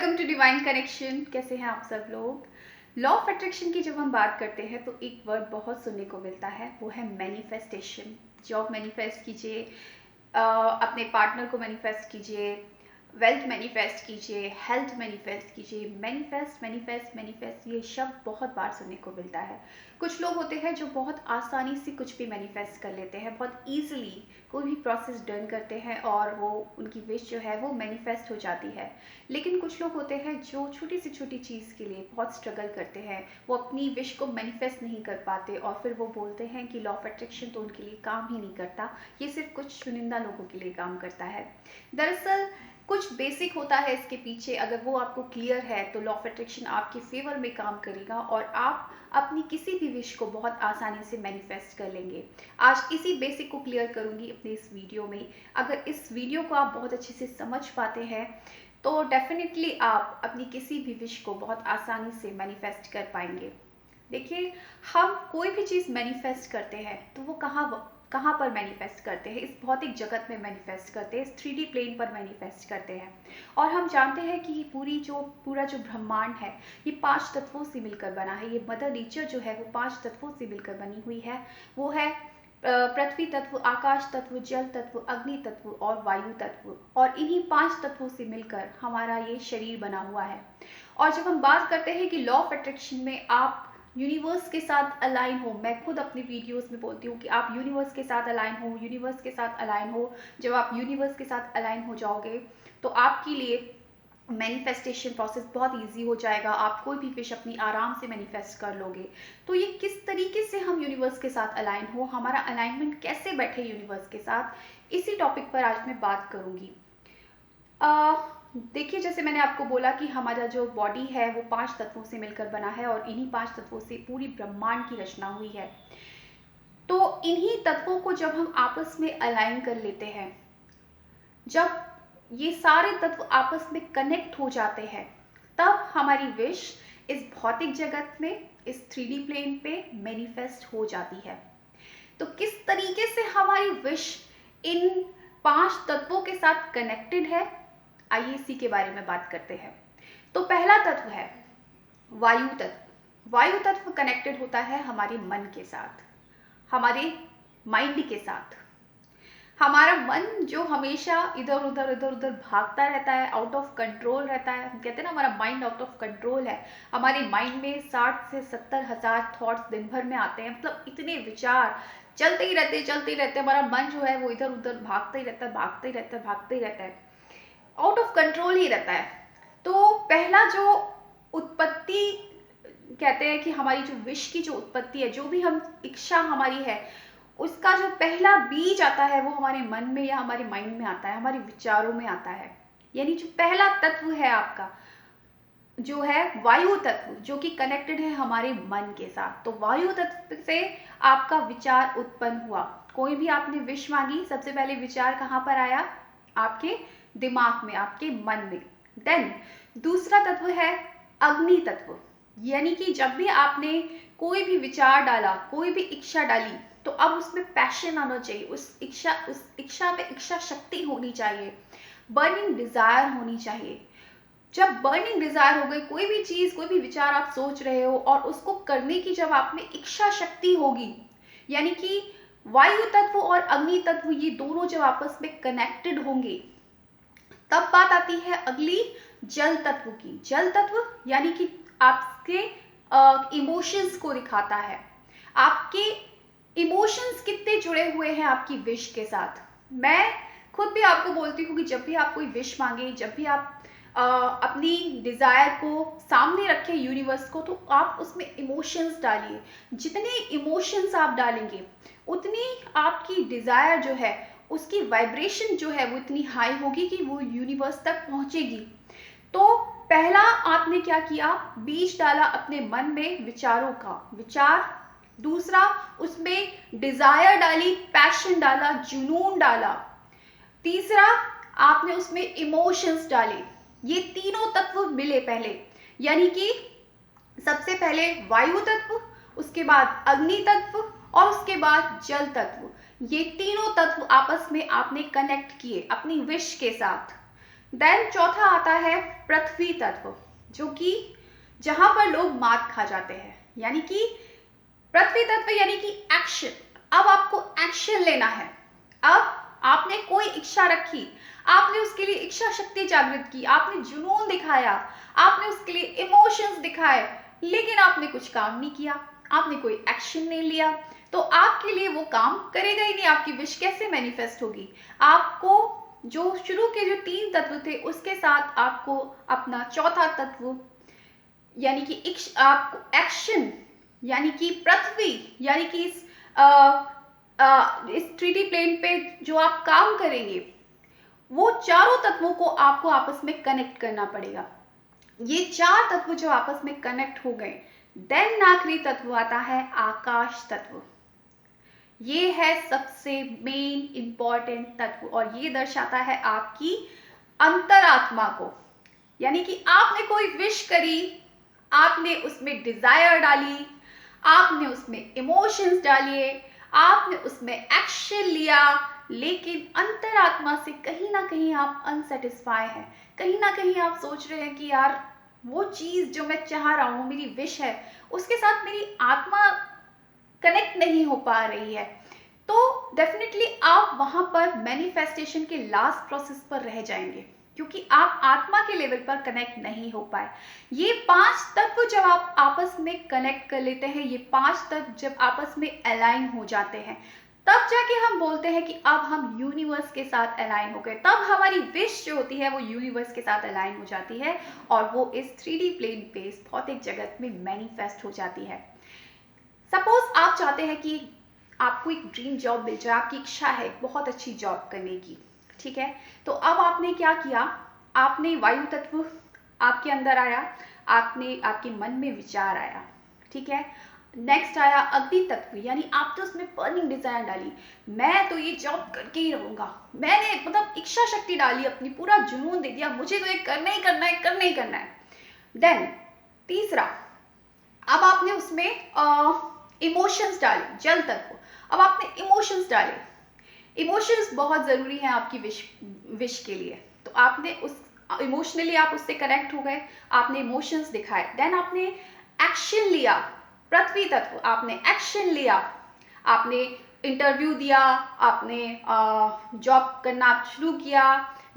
Welcome to divine connection. कैसे हैं आप सब लोग। लॉ ऑफ अट्रैक्शन की जब हम बात करते हैं तो एक वर्ड बहुत सुनने को मिलता है, वो है मैनिफेस्टेशन। जॉब मैनिफेस्ट कीजिए, अपने पार्टनर को मैनिफेस्ट कीजिए, वेल्थ मैनिफेस्ट कीजिए, हेल्थ मैनिफेस्ट कीजिए। मैनिफेस्ट मैनिफेस्ट मैनिफेस्ट ये शब्द बहुत बार सुनने को मिलता है। कुछ लोग होते हैं जो बहुत आसानी से कुछ भी मैनिफेस्ट कर लेते हैं, बहुत ईजिली कोई भी प्रोसेस डन करते हैं और वो उनकी विश जो है वो मैनिफेस्ट हो जाती है। लेकिन कुछ लोग होते हैं जो छोटी से छोटी चीज़ के लिए बहुत स्ट्रगल करते हैं, वो अपनी विश को मैनिफेस्ट नहीं कर पाते और फिर वो बोलते हैं कि लॉ ऑफ अट्रैक्शन तो उनके लिए काम ही नहीं करता, ये सिर्फ कुछ चुनिंदा लोगों के लिए काम करता है। दरअसल कुछ बेसिक होता है इसके पीछे। अगर वो आपको क्लियर है तो लॉ ऑफ अट्रैक्शन आपके फेवर में काम करेगा और आप अपनी किसी भी विश को बहुत आसानी से मैनिफेस्ट कर लेंगे। आज इसी बेसिक को क्लियर करूंगी अपने इस वीडियो में। अगर इस वीडियो को आप बहुत अच्छे से समझ पाते हैं तो डेफिनेटली आप अपनी किसी भी विश को बहुत आसानी से मैनिफेस्ट कर पाएंगे। देखिए, हम कोई भी चीज़ मैनिफेस्ट करते हैं तो वो कहाँ पर मैनिफेस्ट करते हैं? इस भौतिक जगत में मैनिफेस्ट करते हैं, इस 3D प्लेन पर मैनिफेस्ट करते हैं। और हम जानते हैं कि ये पूरा जो ब्रह्मांड है ये 5 तत्वों से मिलकर बना है। ये मदर नेचर जो है वो 5 तत्वों से मिलकर बनी हुई है। वो है पृथ्वी तत्व, आकाश तत्व, जल तत्व, अग्नि तत्व और वायु तत्व। और इन्हीं 5 तत्वों से मिलकर हमारा ये शरीर बना हुआ है। और जब हम बात करते हैं कि लॉ ऑफ अट्रैक्शन में आप यूनिवर्स के साथ अलाइन हो, मैं खुद अपनी वीडियोस में बोलती हूँ कि आप यूनिवर्स के साथ अलाइन हो, यूनिवर्स के साथ अलाइन हो। जब आप यूनिवर्स के साथ अलाइन हो जाओगे तो आपके लिए मैनिफेस्टेशन प्रोसेस बहुत इजी हो जाएगा। आप कोई भी विश अपनी आराम से मैनिफेस्ट कर लोगे। तो ये किस तरीके से हम यूनिवर्स के साथ अलाइन हो, हमारा अलाइनमेंट कैसे बैठे यूनिवर्स के साथ, इसी टॉपिक पर आज मैं बात करूँगी। देखिए, जैसे मैंने आपको बोला कि हमारा जो बॉडी है वो 5 तत्वों से मिलकर बना है और इन्हीं 5 तत्वों से पूरी ब्रह्मांड की रचना हुई है। तो इन्हीं तत्वों को जब हम आपस में अलाइन कर लेते हैं, जब ये सारे तत्व आपस में कनेक्ट हो जाते हैं, तब हमारी विश इस भौतिक जगत में, इस 3D प्लेन पे मैनिफेस्ट हो जाती है। तो किस तरीके से हमारी विश इन 5 तत्वों के साथ कनेक्टेड है, आइए इसी के बारे में बात करते हैं। तो पहला तत्व है वायु तत्व। वायु तत्व कनेक्टेड होता है हमारे मन के साथ, हमारे माइंड के साथ। हमारा मन जो हमेशा इधर उधर भागता रहता है, आउट ऑफ कंट्रोल रहता है। हम कहते हैं ना हमारा माइंड आउट ऑफ कंट्रोल है। हमारे माइंड में 60 से 70 हजार थॉट्स दिन भर में आते हैं, मतलब इतने विचार चलते ही रहते। हमारा मन जो है वो इधर उधर भागता ही रहता है, आउट ऑफ कंट्रोल ही रहता है। तो पहला जो उत्पत्ति, कहते हैं कि हमारी जो विश की जो उत्पत्ति है, जो भी हम इच्छा हमारी है, उसका जो पहला बीज आता है वो हमारे मन में या हमारे माइंड में आता है, हमारे विचारों में आता है। यानी जो पहला तत्व है आपका, जो है वायु तत्व, जो कि कनेक्टेड है हमारे मन के साथ। तो वायु तत्व से आपका विचार उत्पन्न हुआ। कोई भी आपने विश मांगी, सबसे पहले विचार कहाँ पर आया? आपके दिमाग में, आपके मन में। देन दूसरा तत्व है अग्नि तत्व। यानी कि जब भी आपने कोई भी विचार डाला, कोई भी इच्छा डाली, तो अब उसमें पैशन आना चाहिए, उस इच्छा में इच्छा शक्ति होनी चाहिए, बर्निंग डिजायर होनी चाहिए। जब बर्निंग डिजायर हो गई, कोई भी चीज, कोई भी विचार आप सोच रहे हो और उसको करने की जब आप में इच्छा शक्ति होगी, यानी कि वायु तत्व और अग्नि तत्व ये दोनों जब आपस में कनेक्टेड होंगे, तब बात आती है अगली जल तत्व की। जल तत्व यानी कि आपके इमोशंस को दिखाता है। आपके इमोशंस कितने जुड़े हुए हैं आपकी विश के साथ। मैं खुद भी आपको बोलती हूँ कि जब भी आप कोई विश मांगे, जब भी आप अपनी डिज़ायर को सामने रखें यूनिवर्स को, तो आप उसमें इमोशंस डालिए। जितने इमोशंस आप डालेंगे उतनी आपकी डिज़ायर जो है उसकी वाइब्रेशन जो है वो इतनी हाई होगी कि वो यूनिवर्स तक पहुंचेगी। तो पहला आपने क्या किया? बीज डाला अपने मन में विचारों का, विचार। दूसरा, उसमें डिजायर डाली, पैशन डाला, जुनून डाला। तीसरा, आपने उसमें इमोशंस डाले। ये तीनों तत्व मिले पहले, यानी कि सबसे पहले वायु तत्व, उसके बाद अग्नि तत्व और उसके बाद जल तत्व। ये तीनों तत्व आपस में आपने कनेक्ट किए अपनी विश के साथ। देन चौथा आता है पृथ्वी तत्व, जो कि जहां पर लोग मात खा जाते हैं, यानी कि पृथ्वी तत्व यानी कि एक्शन। अब आपको एक्शन लेना है। अब आपने कोई इच्छा रखी, आपने उसके लिए इच्छा शक्ति जागृत की, आपने जुनून दिखाया, आपने उसके लिए इमोशंस दिखाए, लेकिन आपने कुछ काम नहीं किया, आपने कोई एक्शन नहीं लिया, तो आपके लिए वो काम करेगा ही नहीं। आपकी विश कैसे मैनिफेस्ट होगी? आपको जो शुरू के जो 3 तत्व थे उसके साथ आपको अपना चौथा तत्व यानी कि आपको एक्शन यानी कि पृथ्वी यानी कि इस 3D प्लेन पे जो आप काम करेंगे, वो चारों तत्वों को आपको आपस में कनेक्ट करना पड़ेगा। ये 4 तत्व जो आपस में कनेक्ट हो गए, देन आखिरी तत्व आता है आकाश तत्व। ये है सबसे मेन इंपॉर्टेंट तत्व और ये दर्शाता है आपकी अंतरात्मा को। यानी कि आपने कोई विश करी, आपने उसमें डिजायर डाली, आपने उसमें इमोशंस डालिए, आपने उसमें एक्शन लिया, लेकिन अंतरात्मा से कहीं ना कहीं आप अनसेटिस्फाई हैं। कहीं ना कहीं आप सोच रहे हैं कि यार वो चीज जो मैं चाह रहा हूँ, मेरी विश है, उसके साथ मेरी आत्मा कनेक्ट नहीं हो पा रही है। तो डेफिनेटली आप वहां पर मैनिफेस्टेशन के लास्ट प्रोसेस पर रह जाएंगे, क्योंकि आप आत्मा के लेवल पर कनेक्ट नहीं हो पाए। ये 5 तत्व जब आप आपस में कनेक्ट कर लेते हैं, ये 5 तत्व जब आपस में अलाइन हो जाते हैं, तब जाके हम बोलते हैं कि अब हम यूनिवर्स के साथ अलाइन हो गए। तब हमारी विश जो होती है वो यूनिवर्स के साथ अलाइन हो जाती है और वो इस 3D प्लेन पे, इस भौतिक जगत में मैनिफेस्ट हो जाती है। सपोज आप चाहते हैं कि आपको एक ड्रीम जॉब मिल जाए, आपकी इच्छा है बहुत अच्छी जॉब करने की, ठीक है? तो अब आपने क्या किया? आपने वायु तत्व आपके अंदर आया, आपने आपके मन में विचार आया, ठीक है? नेक्स्ट आया अग्नि तत्व, यानी आप तो उसमें बर्निंग डिजायर डाली, मैं तो ये जॉब करके ही रहूंगा, मैंने मतलब इच्छा शक्ति डाली, अपनी पूरा जुनून दे दिया, मुझे तो ये करना ही करना है, करना ही करना है। देन तीसरा, अब आपने उसमें इमोशंस डाले, जल तत्व। अब आपने इमोशंस डाले, इमोशंस बहुत जरूरी हैं आपकी विश के लिए। तो आपने उस इमोशनली आप उससे कनेक्ट हो गए, आपने इमोशंस दिखाए, देन आपने एक्शन लिया, पृथ्वी तत्व, आपने एक्शन लिया, आपने इंटरव्यू दिया, आपने जॉब करना शुरू किया,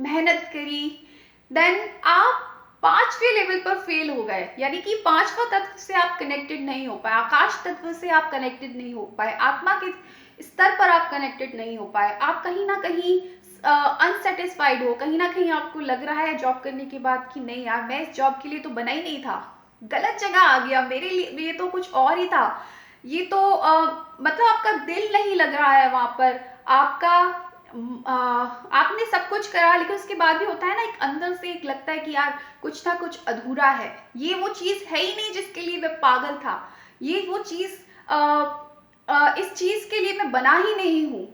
मेहनत करी, देन आप 5वें लेवल पर फेल हो गए, यानी कि 5वां तत्व से आप कनेक्टेड नहीं हो पाए, आकाश तत्व से आप कनेक्टेड नहीं हो पाए, आत्मा के स्तर पर आप कनेक्टेड नहीं हो पाए, आप कहीं ना कहीं अनसेटिस्फाइड हो, कहीं ना कहीं आपको लग रहा है जॉब करने के बाद कि नहीं यार, मैं इस जॉब के लिए तो बना ही नहीं था, गलत जगह आ गया, मेरे लिए ये तो कुछ और ही था, ये तो मतलब आपका दिल नहीं लग रहा है वहां पर, आपका आपने सब कुछ करा, लेकिन उसके बाद भी होता है ना, एक अंदर से एक लगता है कि यार कुछ ना कुछ अधूरा है, ये वो चीज है ही नहीं जिसके लिए मैं पागल था, ये वो चीज इस चीज के लिए मैं बना ही नहीं हूं।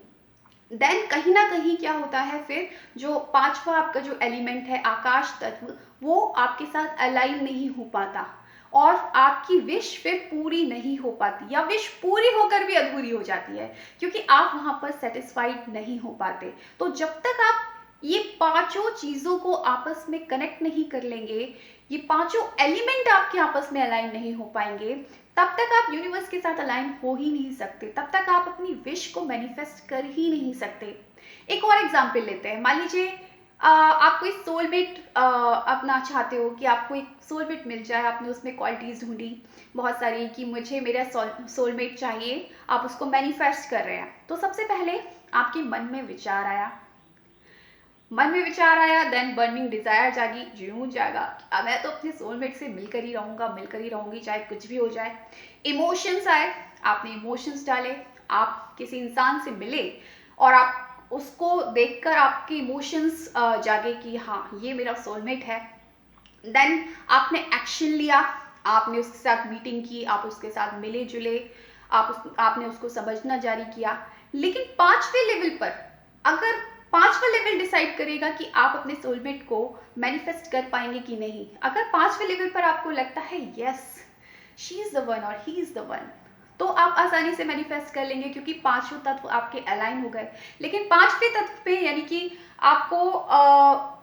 देन कहीं ना कहीं क्या होता है फिर, जो 5वां आपका जो एलिमेंट है आकाश तत्व, वो आपके साथ अलाइन नहीं हो पाता और आपकी विश फिर पूरी नहीं हो पाती, या विश पूरी होकर भी अधूरी हो जाती है, क्योंकि आप वहां पर सेटिस्फाइड नहीं हो पाते। तो जब तक आप ये पांचों चीजों को आपस में कनेक्ट नहीं कर लेंगे, ये पांचों एलिमेंट आपके आपस में अलाइन नहीं हो पाएंगे, तब तक आप यूनिवर्स के साथ अलाइन हो ही नहीं सकते, तब तक आप अपनी विश को मैनिफेस्ट कर ही नहीं सकते। एक और एग्जाम्पल लेते हैं, मान लीजिए आप कोई सोलमेट अपना चाहते हो कि आपको एक सोलमेट मिल जाए, आपने उसमें क्वालिटीज ढूंढी बहुत सारी कि मुझे मेरा सोलमेट चाहिए, आप उसको मैनिफेस्ट कर रहे हैं। तो सबसे पहले आपके मन में विचार आया, मन में विचार आया, देन बर्निंग डिजायर जागी, जुनून जागा, अब मैं तो अपने सोलमेट से मिलकर ही रहूंगा, मिलकर ही रहूंगी, चाहे कुछ भी हो जाए। इमोशंस आए, आपने इमोशंस डाले, आप किसी इंसान से मिले और आप उसको देखकर आपके इमोशंस जागे कि हाँ ये मेरा सोलमेट है। देन आपने एक्शन लिया, आपने उसके साथ मीटिंग की, आप उसके साथ मिले जुले, आपने उसको समझना जारी किया। लेकिन 5वें लेवल पर, अगर 5वां लेवल डिसाइड करेगा कि आप अपने सोलमेट को मैनिफेस्ट कर पाएंगे कि नहीं। अगर 5वें लेवल पर आपको लगता है yes she is the one और ही इज द वन, तो आप आसानी से मैनिफेस्ट कर लेंगे, क्योंकि पांचों तत्व आपके अलाइन हो गए। लेकिन पांचवें तत्व पे यानी कि आपको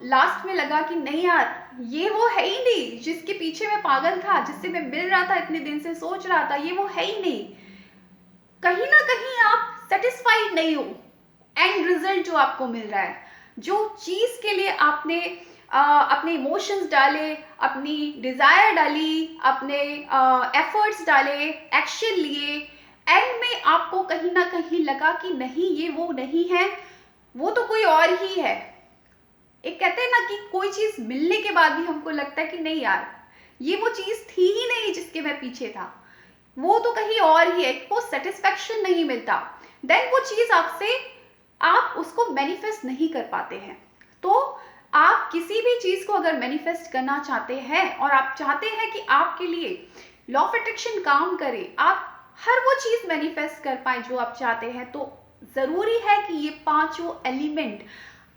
लास्ट में लगा कि नहीं यार, ये वो है ही नहीं जिसके पीछे मैं पागल था, जिससे मैं मिल रहा था, इतने दिन से सोच रहा था, ये वो है ही नहीं। कहीं ना कहीं आप सेटिस्फाइड नहीं हो एंड रिजल्ट जो आपको मिल रहा है, जो चीज के लिए आपने अपने इमोशंस डाले, अपनी डिजायर डाली, अपने एफर्ट्स डाले, एक्शन लिए, एंड में आपको कहीं ना कहीं लगा कि नहीं ये वो नहीं है, वो तो कोई और ही है। एक कहते हैं ना कि कोई चीज मिलने के बाद भी हमको लगता है कि नहीं यार, ये वो चीज थी ही नहीं जिसके मैं पीछे था, वो तो कहीं और ही है, वो सेटिस्फेक्शन नहीं मिलता, देन वो चीज आपसे, आप उसको मैनिफेस्ट नहीं कर पाते हैं। तो आप किसी भी चीज को अगर मैनिफेस्ट करना चाहते हैं और आप चाहते हैं कि आपके लिए लॉ ऑफ अट्रैक्शन काम करे, आप हर वो चीज मैनिफेस्ट कर पाए जो आप चाहते हैं, तो जरूरी है कि ये पांचों एलिमेंट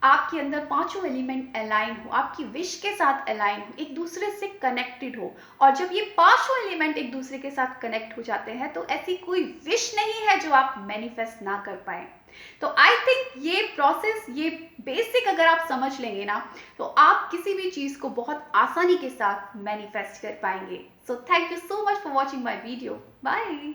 आपके अंदर, पांचों एलिमेंट अलाइन हो, आपकी विश के साथ अलाइन हो, एक दूसरे से कनेक्टेड हो। और जब ये पांचों एलिमेंट एक दूसरे के साथ कनेक्ट हो जाते हैं तो ऐसी कोई विश नहीं है जो आप मैनिफेस्ट ना कर पाए। तो आई थिंक ये प्रोसेस, ये बेसिक अगर आप समझ लेंगे ना, तो आप किसी भी चीज को बहुत आसानी के साथ मैनिफेस्ट कर पाएंगे। So thank you so much for watching my video. Bye.